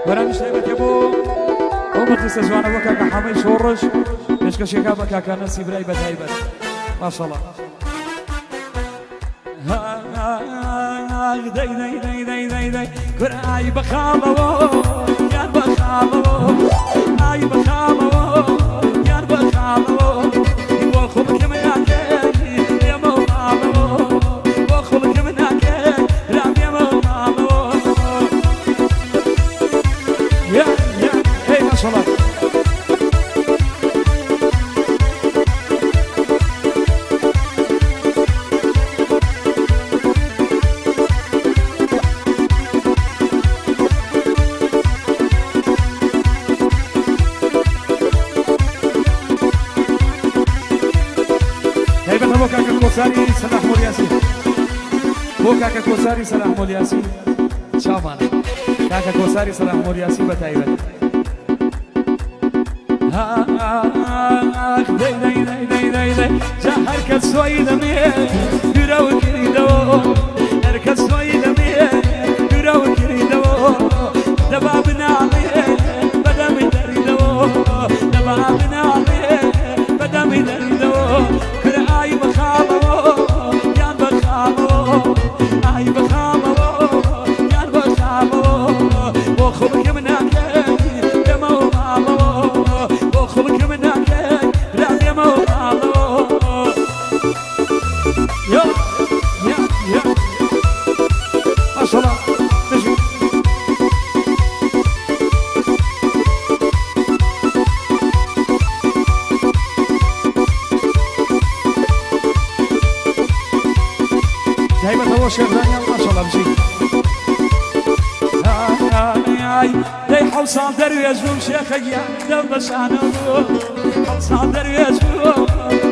برامج تایبەت بۆ ئەو مەجلیسە جوانە بۆ کاکە حەمەی شۆڕش پێشکەشێکا بە کاکە نەسی برای بە تایبەت ماشەڵڵا دەی دەی دەی دەی دەی دەی کورای بەخاڵەوە یان بەخاڵەوە ئای بەخاڵەوە یان بەخاڵەوە بۆ خوڵکە من ناکەی ئێمە و ماڵەوە بۆ خوڵکە من ناکەی رام ئێمە و ماڵەوە یا یا هەی ماشەڵڵا بۆ کاکە کۆساری سەلاح مۆلیاسی بۆ کاکە کۆساری سەلاح مۆلیاسی چاوانە کاکە کۆساری سەلاح مۆلیاسی بە تایبەت دەی دەی دەی دەی دەی دەی جا هەر کەس سۆی دەمێ دوورەوە کردەوە هەر کەس سۆی دەمێ دوورەوە کردەوە دەبا بناڵێ بەدەمی دەریدەوە دەبا بناڵێ بەدەمی دەریدەوە ئای بەخاڵەوە یان بەخاڵەوە ئای بەخاڵەوە یان بەخاڵەوە بۆ خوڵکە من ناکەی ئێمە و ماڵەوە بۆ خوڵکە من ناکەی رام ئێمە و ماڵەوە یا یا یا ماشەڵڵا بژی تایبەتەوە شێخدانیان ماشەڵڵا بژی دەی حەو ساڵ دەروێژ بووم شێخەگیان دەم بەشانە بوو حەو ساڵ دەروێژ بووم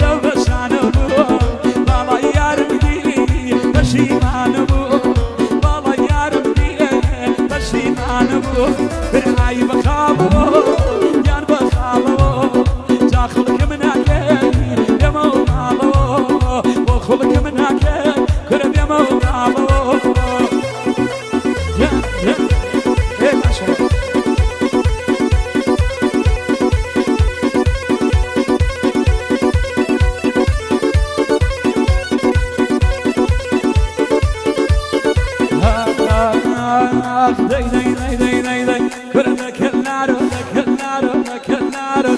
دەم بەشانە بوو باڵای یارم دی پەشیمانە بوو باڵای یارم دی پەشیمانە بوو برای بەخاڵەوە یان بەخاڵەوە جا خوڵکە من ناکەی ئێمە و ماڵەوە بۆ خوڵکە من ناکەی کورە بێمە و ماڵەوە یا یا هێ ماشەڵڵا دەی دەی دەی دەی دەی دەی کورە دەکەلارۆ دەکەلارۆ دەکەلارۆ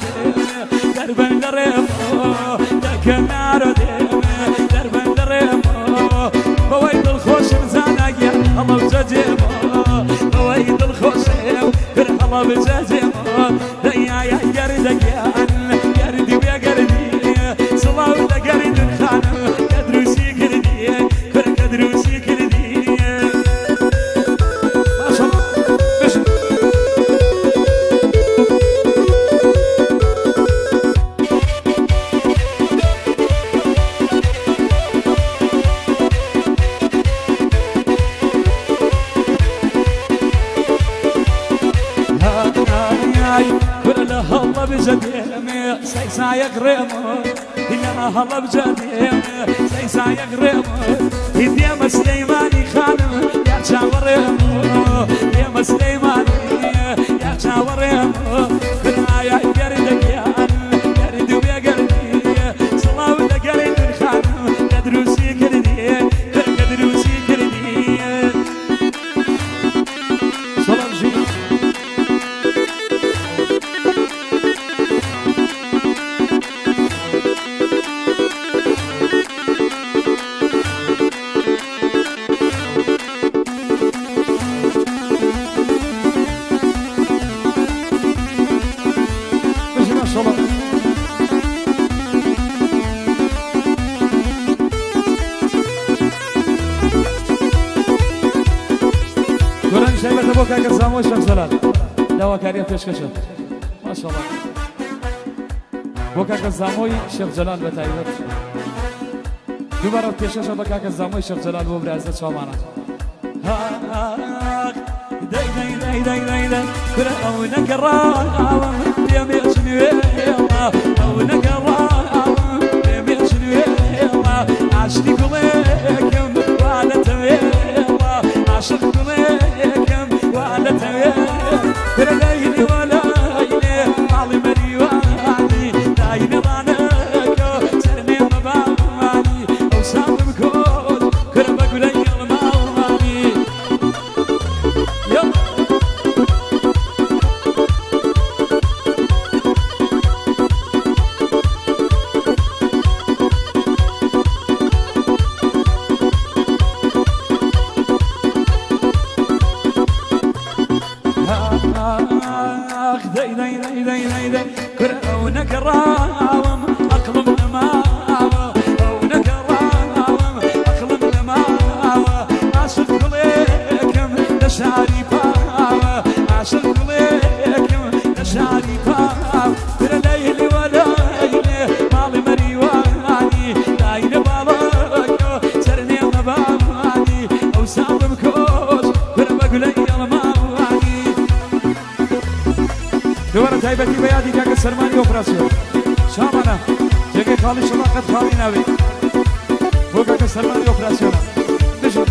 دەربەن دەڕێمەوە دەکەلارۆ دێمێ دەربەن دەڕێمەوە بەوەی دڵخۆشم زاناگیان هەڵە بجەجێمەوە بەوەی دڵخۆشم کورە هەڵە بجەجێمەوە دەیایە گەردەگیان گەردی بێگەردی سڵاو دەگەردن خانم کە دروستی کردی کورە کە دروستی کردی هلا بجديمي سايق ريمو هنا هلا بجديمي سايق ريمو يا سليماني خانم يا شاور ريمو يا سليماني يا شاور ريمو كنا يا قردك يا قرد ويا قردي صلاة قرد خانم قدروسي كردي قدروسي كردي صلاة جي گۆرانی شایبەتە بۆ کاکە زامۆی شەخ جەلال داواکاریە پێشکەشە ماشەڵڵا بۆ کاکە زامۆی شەخ جەلال بە تایبەت دووبارە پێشکەشە بە کاکە زامۆی شەخ جەلال بۆ برازە چاوانە دەی دەی دەی دەی دەی دەی کورە ئەو نەگەڕاوم پێمێچنوێڵە ئەو نەگەڕاوم پێمێچنوێڵە ئاشتی گوڵێکم وانەتەوێڵە عاشق گوڵێکم وانەتەوێڵە تایبەتی بە یادی کاکە سەرمانی ئۆپراسیۆن شامانە جێگەی خاڵی شەڵا قەت خاڵی نابێت بۆ کاکە سەرمانی ئۆپراسیۆنە بژن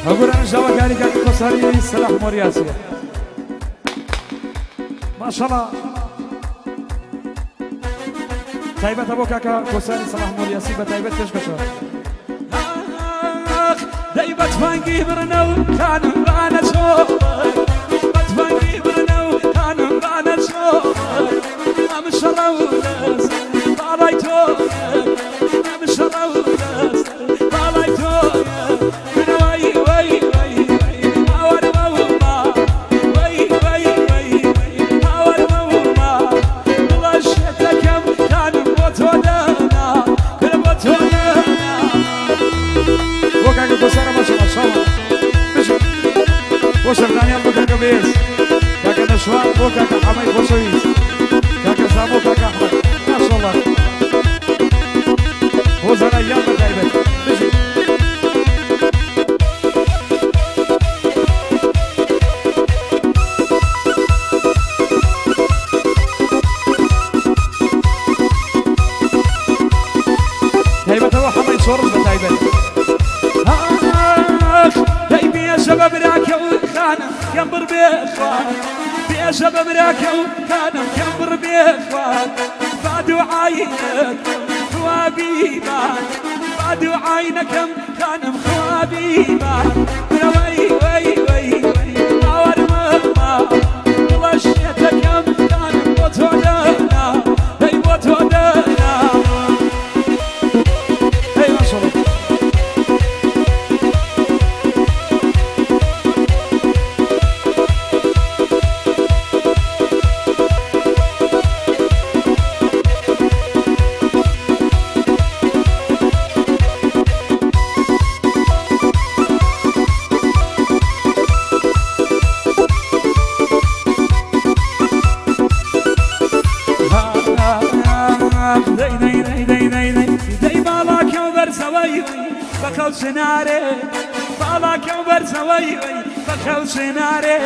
هەگوورانش داواکاری کاکە کۆساری سەلاح مۆریاسیە ماشەڵڵا تایبەتە بۆ کاکە کۆساری سەلاح مۆریاسی بە تایبەت پێشکەشەوە دەی بەتفەنگی برنە و خانم بانە چۆ بەتفەنگی برنە و خانم بانە چۆ ئەم شەڕە و دەست باڵای تۆ ئەم شەڕە و دەست باڵای تۆ بۆ سەردانیان بۆ کاکە بێز کاکە نەشوان بۆ کاکە حەمەی خۆشەویست کاکە سامۆ کاکە ئەحمەد ماشەڵڵا بۆ زەراییان بە تایبەت بژین تایبەتەوە حەمەی سۆڕز بە تایبەت بێژە براکە و خانم کەم بڕ بێخوات بێژە بە براکە و خانم کەم بڕ بێخوات با دوعاینەکەم خوابی بان با دوعاینەکەم خانم خوابی بان برەوەی وەی وەی وەی باوەرمەما دڵە شێتەکەم خانم بۆ تۆ دەنا دەی بۆ تۆ دەنا هەی ماشەڵڵا سنارێ باڵاکە و بەرزەوەی وەی بەخەو سنارێ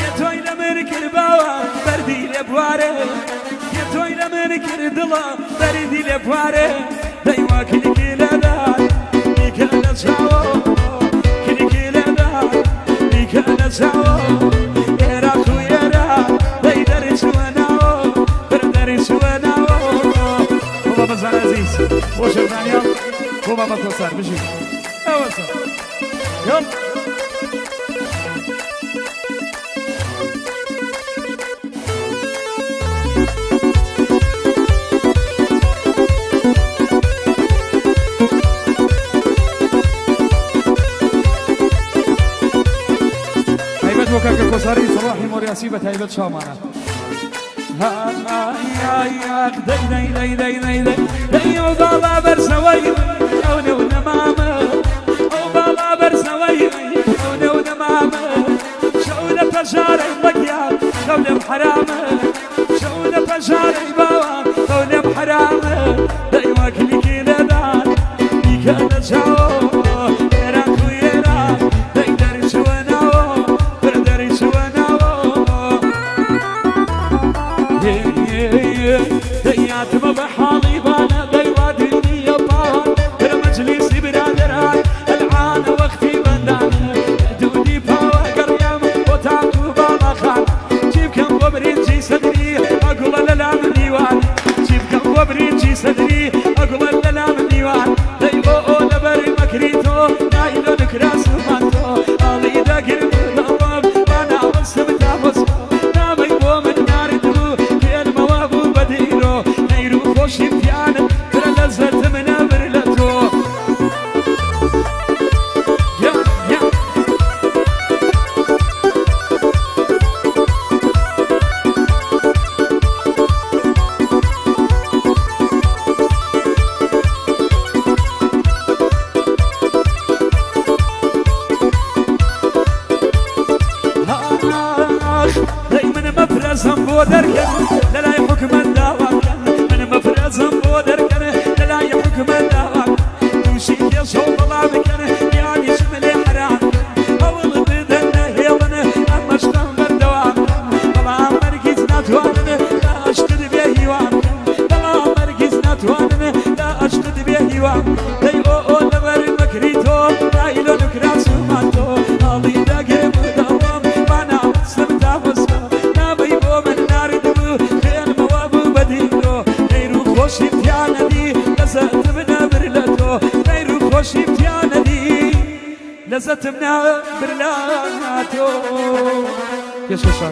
یێتۆی لە من کردباوە بەردی لێ بوارێ یێتۆی لە من کرد دڵە بەردی لێ بوارێ دەی وا کلیکی لەدار نیکە لە چاوە کلیکی لەدار نیکە لە چاوە ئێراق و ئێرا دەی دەرچوە ناوە بەر دەرچوە ناوە بۆ بەزان عەزیز بۆ شەردانیان بۆ بابە کۆسار بژین ئەوەسە یۆم تایبەت بۆ کاکە کۆساری سەلاحی مۆریاسی بە تایبەت شامانە دەی دەی دەی دەی دەی دەی دەی ئەو باڵا بەرزەوەی ئەو نێو نەمامە ئەو باڵا بەرزەوەی ئەو نێو نەمامە شەو لە پەژارەی بەگیان خەو لێم حرامە شەو لە پەژارەی باوە خەو لێم حرامە دەی وا کلیکی لەدان نیکە لە چاوە ئێراق و ئێراق دەی دەرچوە ناوە بەر دەرچوە ناوە دەیاتمە بە حاڵی بانە دەی وا دنیە باوە برە مەجلیسی برادەران ئەلعانە وەختی بەندانە دوودی پاوە گەڕیام بۆ تاک و باڵاخان چی بکەم بۆ برینجی سەدری ئەگوڵە لە لام دیوان چی بکەم بۆ برینجی سەدری ئەگوڵە لە لام دیوان دەی بۆ ئۆ لەبەری مەکری تۆ نایلۆ نکراس ومان تۆ ئاڵی دەگرم لەوەم با ناوەستم تاوەست نامەی بۆ من ناردبوو پێلمەوە بوو بە دیرۆ نەیر و خۆشی پیانم برە لەزەتم نەبر لە تۆ بو دركنه لا يحكم الدوام توشي يا صوت الله بكنه يعني شملي حرام اول بدنا هيلنا اما اشتم بالدوام طبعا مركز ناتواننا لا اشتد به يوام طبعا مركز ناتواننا لا اشتد به يوام دي او نبر مكريتو رايلو نكراس ماتو علي داقر مدوام وانا وصلت افسو نابي بو من نار دبو خير موابو بدينو غيرو خوش امتيانا دي لزت منا برلتو غيرو خوش امتيانا دي لزت منا برلاتو يسوع